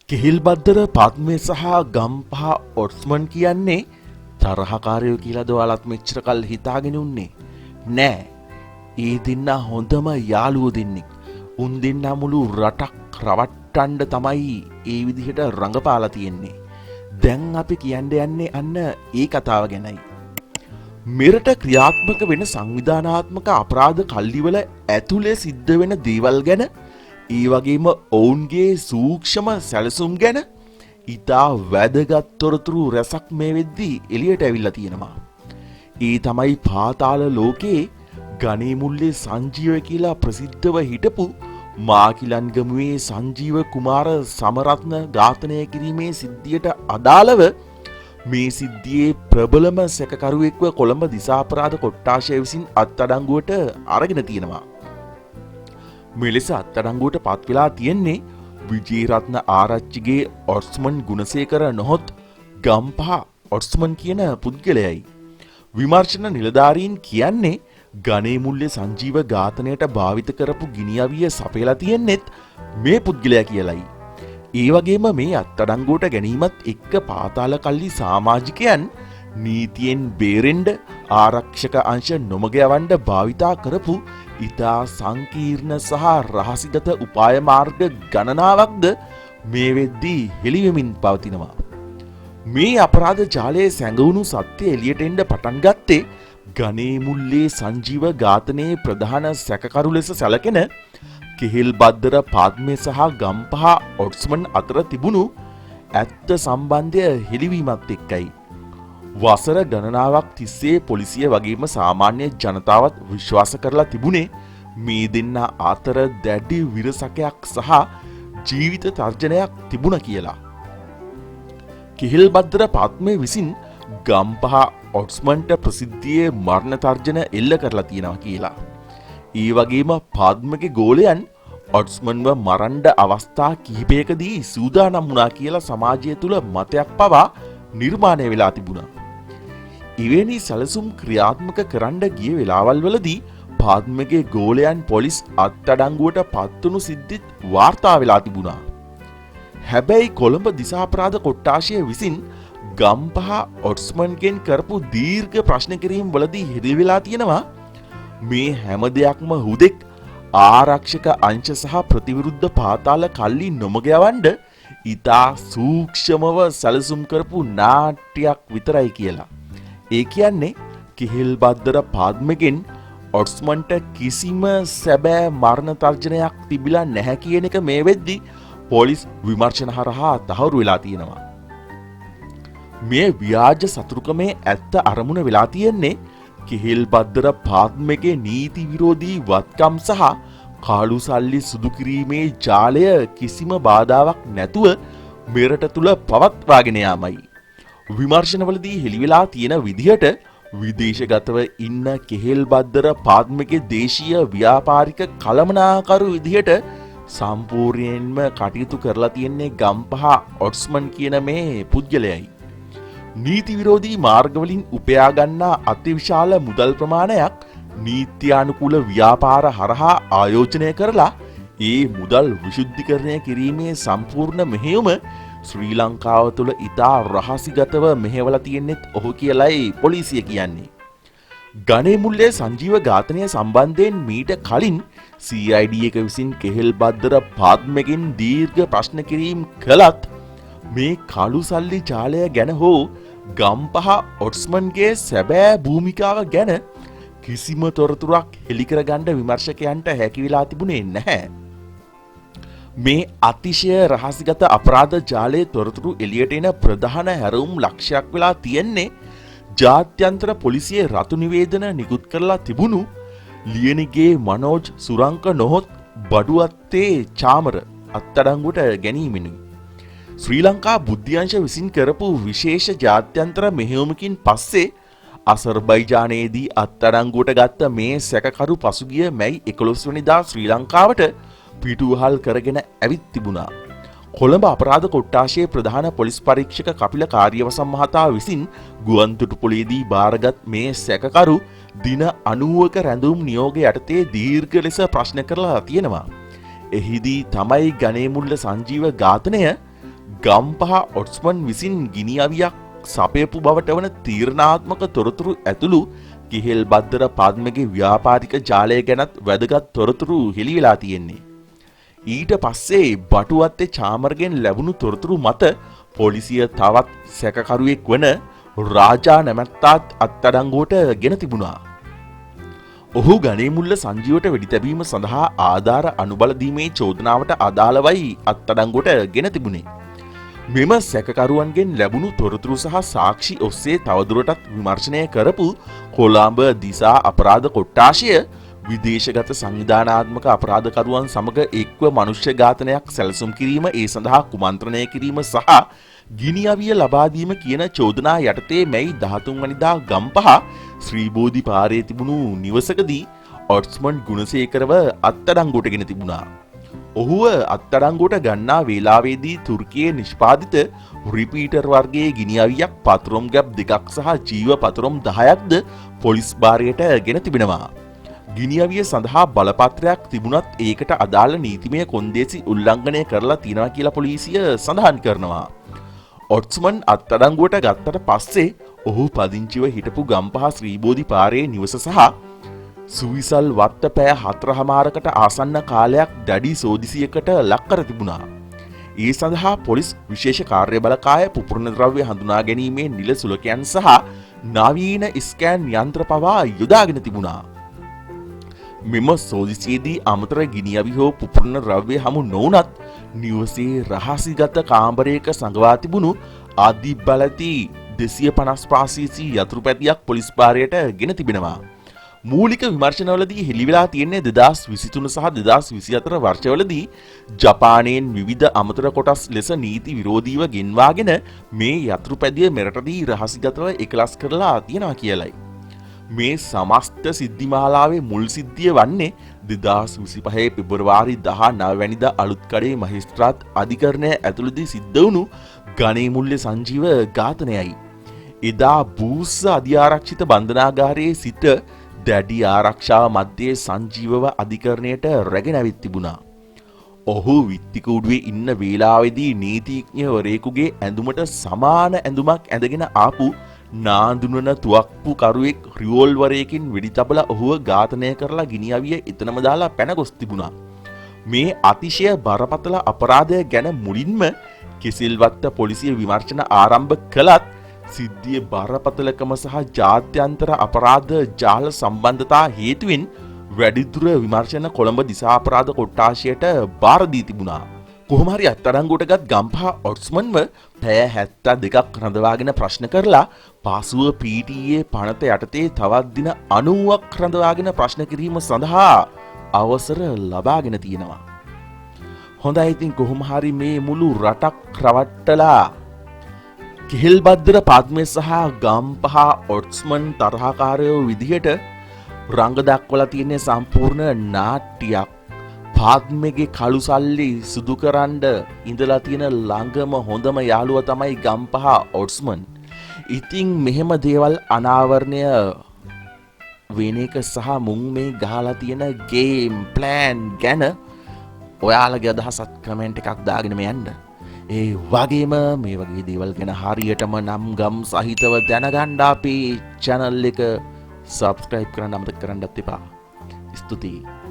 කෙහිල්බද්දර පද්මේ සහ ගම්පහ ඔස්මන් කියන්නේ තරහකාරයෝ කියලාද ඔයාලත් මෙච්චර කල් හිතාගෙන උන්නේ නෑ. ඒ දෙන්න හොඳම යාළුවෝ දෙන්නෙක්. උන් දෙන්න මුළු රටක් රවට්ටන්න තමයි ඒ විදිහට රඟපාලා තියෙන්නේ. දැන් අපි කියන්න යන්නේ අන්න ඒ කතාව ගැනයි. මෙරට ක්‍රියාත්මක වෙන සංවිධානාත්මක අපරාධ කල්ලිවල ඇතුලේ සිද්ධ වෙන දේවල් ගැන, ඒ වගේම ඔවුන්ගේ සූක්ෂම සැලසුම් ගැන ඉතා වැදගත් තොරතුරු රැසක් මේ වෙද්දී එළියට ඇවිල්ලා තියෙනවා. ඒ තමයි පාතාල ලෝකේ ගණේ මුල්ලේ සංජීව කියලා ප්‍රසිද්ධව හිටපු මාකිලන්ගමුවේ සංජීව කුමාර සමරත්න ඝාතනය කිරීමේ සිද්ධියට අදාළව මේ සිද්ධියේ ප්‍රබලම සැකකරුවෙක්ව කොළඹ දිසාපරාධ කොට්ටාශය විසින් අත්අඩංගුවට අරගෙන තියෙනවා. මෙලෙස අත්අඩංගුවට පත් වෙලා තියෙන්නේ විජේරත්න ආරච්චිගේ ඔස්මන් ගුණසේකර නොහොත් ගම්පහ ඔස්මන් කියන පුද්ගලයයි. විමර්ශන නිලධාරීන් කියන්නේ ගණේ මුල්ලේ සංජීව ඝාතනයට භාවිත කරපු ගිනි අවිය සපයලා තියෙන්නෙත් මේ පුද්ගලයා කියලයි. ඒ වගේම මේ අත්අඩංගුවට ගැනීමත් එක්ක පාතාල කල්ලි සමාජිකයන් නීතියෙන් බේරෙන්න ආරක්ෂක අංශ නොමග යවන්න භාවිතා කරපු ඉතා සංකීර්ණ සහ රහසිගත උපාය මාර්ග ගණනාවක්ද මේ වෙද්දී හෙළිවෙමින් පවතිනවා. මේ අපරාධ ජාලයේ සැඟවුණු සත්‍ය එළියට එන්න පටන් ගත්තේ ගණේ මුල්ලේ සංජීව ඝාතනයේ ප්‍රධාන සැකකරු ලෙස සැලකෙන කෙහෙල්බද්දර පද්මේ සහ ගම්පහ ඔස්මන් අතර තිබුණු ඇත්ත සම්බන්ධය හෙළිවීමත් එක්කයි. වසර ගණනාවක් තිස්සේ පොලිසිය වගේම සාමාන්‍ය ජනතාවත් විශ්වාස කරලා තිබුණේ මේ දෙන්න අතර දැඩි විරසකයක් සහ ජීවිත තර්ජනයක් තිබුණ කියලා. කෙහෙල්බද්දර පද්මේ විසින් ගම්පහ ඔස්මන්ට ප්‍රසිද්ධියේ මරණ තර්ජන එල්ල කරලා තියෙනවා කියලා. ඒ වගේම පද්මගේ ගෝලයන් ඔස්මන්ව මරන්න අවස්ථා කිහිපයකදී සූදානම් වුණා කියලා සමාජය තුළ මතයක් පවා නිර්මාණය වෙලා තිබුණා. ඉවෙනි සැලසුම් ක්‍රියාත්මක කරන්න ගිය වෙලාවල් වලදී පද්මගේ ගෝලයන් පොලිස් අත්අඩංගුවට පත්වුණු සිද්ධිත් වාර්තා වෙලා තිබුණා. හැබැයි කොළඹ දිසාපරාධ කොට්ටාශය විසින් ගම්පහ ඔස්මන්ගෙන් කරපු දීර්ඝ ප්‍රශ්න කිරීම් වලදී හෙළි වෙලා තියෙනවා මේ හැම දෙයක්ම හුදෙක් ආරක්ෂක අංශ සහ ප්‍රතිවිරුද්ධ පාතාල කල්ලි නොමග යවන්න ඉතා සූක්ෂමව සැලසුම් කරපු නාට්‍යයක් විතරයි කියලා. ඒ කියන්නේ කෙහෙල්බද්දර පද්මගෙන් ඔස්මන්ට කිසිම සැබෑ මරණ තර්ජනයක් තිබිලා නැහැ කියන එක මේ වෙද්දී පොලිස් විමර්ශන හරහා තහවුරු වෙලා තියෙනවා. මේ ව්‍යාජ සතුරුකමේ ඇත්ත අරමුණ වෙලා තියෙන්නේ කෙහෙල්බද්දර පද්මගේ නීති විරෝධී වත්කම් සහ කාලු සල්ලි සුදු කිරීමේ ජාලය කිසිම බාධාවක් නැතුව මෙරට තුල පවත්වාගෙන යාමයි. විමර්ශනවලදී හෙළිවෙලා තියෙන විදිහට විදේශගතව ඉන්න කෙහෙල්බද්දර පද්මගේ දේශීය ව්‍යාපාරික කළමනාකරු විදිහට සම්පූර්ණයෙන්ම කටයුතු කරලා තියෙන්නේ ගම්පහ ඔස්මන් කියන මේ පුද්ගලයයි. නීති විරෝධී මාර්ගවලින් උපයා ගන්නා අතිවිශාල මුදල් ප්‍රමාණයක් නීත්‍යානුකූල ව්‍යාපාර හරහා ආයෝජනය කරලා ඒ මුදල් විශුද්ධිකරණය කිරීමේ සම්පූර්ණ මෙහෙයුම ශ්‍රී ලංකාව තුළ ඉතා රහසිගතව මෙහෙवला තියෙන්නෙත් ඔහු කියලයි පොලිසිය කියන්නේ. ගණේ මුල්ලේ සංජීව ඝාතනය සම්බන්ධයෙන් මීට කලින් CID එක විසින් කෙහෙල්බද්දර පද්මගෙන් දීර්ඝ ප්‍රශ්න කිරීම් කළත් මේ කළු සල්ලි ජාලය ගැන හෝ ගම්පහ ඔස්මන්ගේ සැබෑ භූමිකාව ගැන කිසිම තොරතුරක් හෙළි කරගන්න විමර්ශකයන්ට හැකි වෙලා තිබුණේ නැහැ. මේ අතිශය රහසිගත අපරාධ ජාලයේ තොරතුරු එළියට එන ප්‍රධාන හැරවුම් ලක්ෂයක් වෙලා තියෙන්නේ ජාත්‍යන්තර පොලිසියේ රතු නිවේදන නිකුත් කරලා තිබුණු ලියනිගේ මනෝජ් සුරංක නොහොත් බඩුවත්තේ චාමර අත්අඩංගුවට ගැනීමෙනුයි. ශ්‍රී ලංකා බුද්ධ්‍යංශ විසින් කරපු විශේෂ ජාත්‍යන්තර මෙහෙයුමකින් පස්සේ අසර්බයිජානයේදී අත්අඩංගුවට ගත්ත මේ සැකකරු පසුගිය මැයි 11 වෙනිදා ශ්‍රී ලංකාවට පිටුවහල් කරගෙන ඇවිත් තිබුණා. කොළඹ අපරාධ කොට්ටාශයේ ප්‍රධාන පොලිස් පරීක්ෂක කපිල කාර්යවසම් මහතා විසින් ගුවන්තොටුපොළේදී බාරගත් මේ සැකකරු දින 90ක රැඳුම් නියෝග යටතේ දීර්ඝ ලෙස ප්‍රශ්න කරලා තියෙනවා. එහිදී තමයි ගණේ මුල්ල සංජීව ඝාතනය ගම්පහ ඔට්ස්මන් විසින් ගිනි අවියක් සපයපු බවට වන තීරණාත්මක තොරතුරු ඇතුළු කිහෙල් බද්දර පද්මගේ ව්‍යාපාරික ජාලය ගැනත් වැදගත් තොරතුරු හෙළි වෙලා තියෙන්නේ. ඊට පස්සේ බටුවත්තේ චාමරගෙන් ලැබුණු තොරතුරු මත පොලිසිය තවත් සැකකරුවෙක් වන රාජා නැමැත්තාත් අත්අඩංගුවට ගෙන තිබුණා. ඔහු ගණේමුල්ල සංජීවට වෙඩි තැබීම සඳහා ආධාර අනුබල දීමේ චෝදනාවට අදාළවයි අත්අඩංගුවට ගෙන තිබුණේ. මෙම සැකකරුවන්ගෙන් ලැබුණු තොරතුරු සහ සාක්ෂි ඔස්සේ තවදුරටත් විමර්ශනය කරපු කොළඹ දිසා අපරාධ කොට්ටාශය විදේශගත සංවිධානාත්මක අපරාධකරුවන් සමග එක්ව මනුෂ්‍ය ඝාතනයක් සැලසුම් කිරීම ඒ සඳහා කුමන්ත්‍රණය කිරීම සහ ගිනි අවිය ලබා දීම කියන චෝදනා යටතේ මැයි 13 වෙනිදා ගම්පහ ශ්‍රී බෝධි පාරේ තිබුණු නිවසකදී ඔට්ස්මන් ගුණසේකරව අත්අඩංගුවට ගෙන තිබුණා. ඔහුව අත්අඩංගුවට ගන්නා වේලාවේදී තුර්කියේ නිෂ්පාදිත රිපීටර් වර්ගයේ ගිනි අවියක් පතරොම් ගැබ් 2ක් සහ ජීව පතරොම් 10ක්ද පොලිස් භාරයට ගෙන තිබෙනවා. ගිනි අවිය සඳහා බලපත්‍රයක් තිබුණත් ඒකට අදාළ නීතිමය කොන්දේසි උල්ලංඝනය කරලා තියෙනවා කියලා පොලිසිය සඳහන් කරනවා. ඔට්ස්මන් අත්අඩංගුවට ගත්තට පස්සේ ඔහු පදිංචිව හිටපු ගම්පහ ශ්‍රී බෝධි පාරේ නිවස සහ සුවිසල් වත්ත පෑ 4:00කට ආසන්න කාලයක් දැඩි සෝදිසියකට ලක් කර තිබුණා. ඒ සඳහා පොලිස් විශේෂ කාර්ය බලකාය පුපුරණ ද්‍රව්‍ය හඳුනා ගැනීමේ නිල සුලකයන් සහ නවීන ස්කෑන් යන්ත්‍ර පවා යොදාගෙන තිබුණා. මෙම සෝදිසියේදී අමතර ගිනි අවි හෝ පුපුරණ ද්‍රව්‍ය හමු නොවුනත් නිවසේ රහසිගත කාමරයක සඟවා තිබුණු ආදි බලති 255cc යතුරු පැදියක් පොලිස් භාරයට ගෙන තිබෙනවා. මූලික විමර්ශනවලදී හෙළිවෙලා තියෙන්නේ 2023 සහ 2024 වර්ෂවලදී ජපානයෙන් විවිධ අමතර කොටස් ලෙස නීති විරෝධීව ගෙන්වාගෙන මේ යතුරු පැදිය මෙරටදී රහසිගතව එකලස් කරලා තියෙනවා කියලයි. මේ සමස්ත සිද්ධිමාලාවේ මුල් සිද්ධිය වන්නේ 2025 පෙබරවාරි 19 වැනිදා අලුත්කඩේ මහේස්ත්‍රාත් අධිකරණය ඇතුළතදී සිද්ධ වුණු ගණේමුල්ල සංජීව ඝාතනයයි. එදා බූස්ස අධිආරක්ෂිත බන්ධනාගාරයේ සිට දැඩි ආරක්ෂාව මැද්දේ සංජීවව අධිකරණයට රැගෙන ඇවිත් තිබුණා. ඔහු විත්තිකූඩුවේ ඉන්න වේලාවේදී නීතිඥවරයෙකුගේ ඇඳුමට සමාන ඇඳුමක් ඇඳගෙන ආපු නාඳුනන තුවක්කු කරුවෙක් රිවෝල්වරයකින් වෙඩි තබලා ඔහුව ඝාතනය කරලා ගිනි අවිය එතනම දාලා පැන ගොස් තිබුණා. මේ අතිශය බරපතල අපරාධය ගැන මුලින්ම කිසිල්වත්ත පොලිසිය විමර්ශන ආරම්භ කළත් සිද්ධියේ බරපතලකම සහ ජාත්‍යන්තර අපරාධ ජාල සම්බන්ධතා හේතුවෙන් වැඩිදුර විමර්ශන කොළඹ දිසා අපරාධ කොට්ටාශයට බාර දී තිබුණා. කොහොම හරි අත්අඩංගුවටගත් ගම්පහ ඔට්ස්මන්ව පැය 72ක් රඳවාගෙන ප්‍රශ්න කරලා පාසුව PTA පනත යටතේ තවත් දින 90ක් රඳවාගෙන ප්‍රශ්න කිරීම සඳහා අවසර ලබාගෙන තියෙනවා. හොඳයි ඉතින් කොහොම හරි මේ මුළු රටක් රවට්ටලා කිහෙල්බද්දර පද්මේ සහ ගම්පහ ඔට්ස්මන් තරහකාරයෝ විදිහට රංග දක්වලා තියෙන සම්පූර්ණ නාට්‍යයක්. පාද්මගේ කළු සල්ලි සුදු කරන්න ඉඳලා තියෙන ළඟම හොඳම යාළුවා තමයි ගම්පහ ඔට්ස්මන්. ඉතින් මෙහෙම දේවල් අනාවරණය වෙන එක සහ මුන් මේ ගහලා තියෙන ගේම් ප්ලෑන් ගැන ඔයාලගේ අදහසත් කමෙන්ට් එකක් දාගෙන යන්න. ඒ වගේම මේ වගේ දේවල් ගැන හරියටම නම් ගම් සහිතව දැනගන්න අපේ channel එක subscribe කරන්න අමතක කරන්නත් එපා. ස්තුතියි.